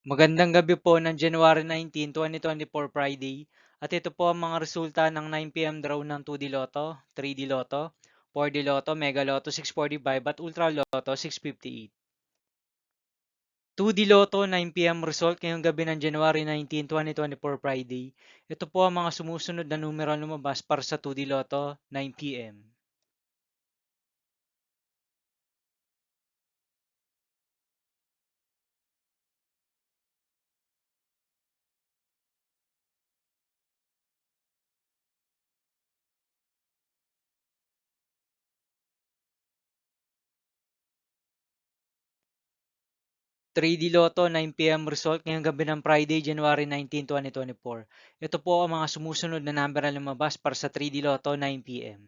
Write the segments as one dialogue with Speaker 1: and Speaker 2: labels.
Speaker 1: Magandang gabi po ng January 19, 2024 Friday. At ito po ang mga resulta ng 9 p.m. draw ng 2D Lotto, 3D Lotto, 4D Lotto, Mega Lotto 645 at Ultra Lotto 658. 2D Lotto 9 p.m. result ngayong gabi ng January 19, 2024 Friday. Ito po ang mga sumusunod na numero lumabas para sa 2D Lotto 9 p.m. 3D Lotto 9 p.m. result ngayong gabi ng Friday, January 19, 2024. Ito po ang mga sumusunod na number na lumabas para sa 3D Lotto 9 p.m.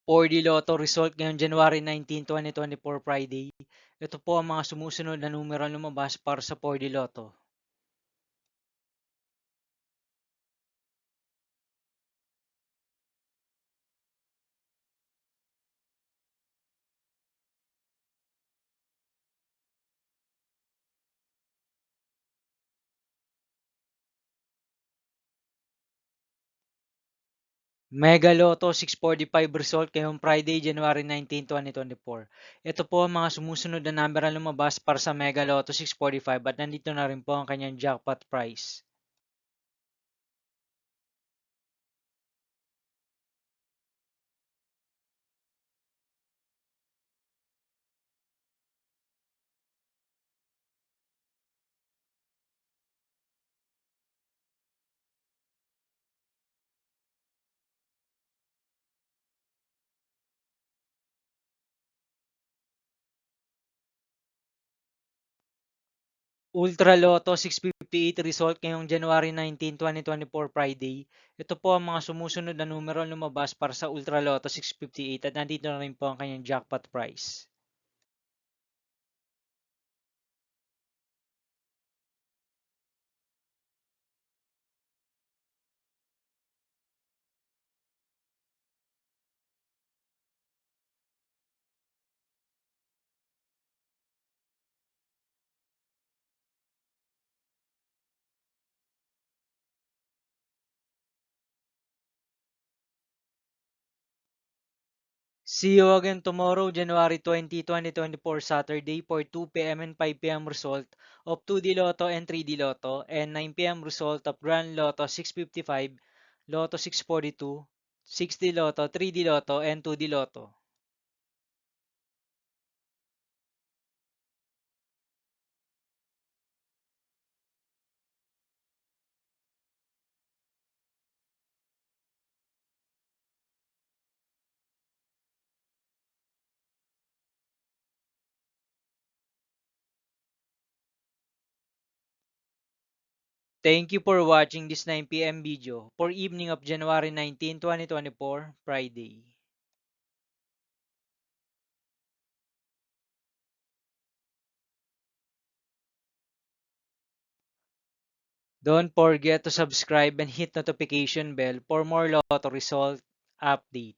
Speaker 1: 4D Lotto result ngayong January 19, 2024 Friday. Ito po ang mga sumusunod na numero lumabas para sa 4D Lotto. 'Mega Lotto 645 result ngayong Friday, January 19, 2024. Ito po ang mga sumusunod na number na lumabas para sa Mega Lotto 645 at nandito na rin po ang kanyang jackpot price. Ultra Lotto 658 result ngayong January 19, 2024 Friday. Ito po ang mga sumusunod na numero lumabas para sa Ultra Lotto 658 at nandito na rin po ang kanyang jackpot price. See you again tomorrow, January 20, 2024, Saturday for 2 p.m. and 5 p.m. result of 2D Lotto and 3D Lotto and 9 p.m. result of Grand Lotto 655, Lotto 642, 6D Lotto, 3D Lotto, and 2D Lotto. Thank you for watching this 9 p.m. video for evening of January 19, 2024, Friday. Don't forget to subscribe and hit notification bell for more Lotto result update.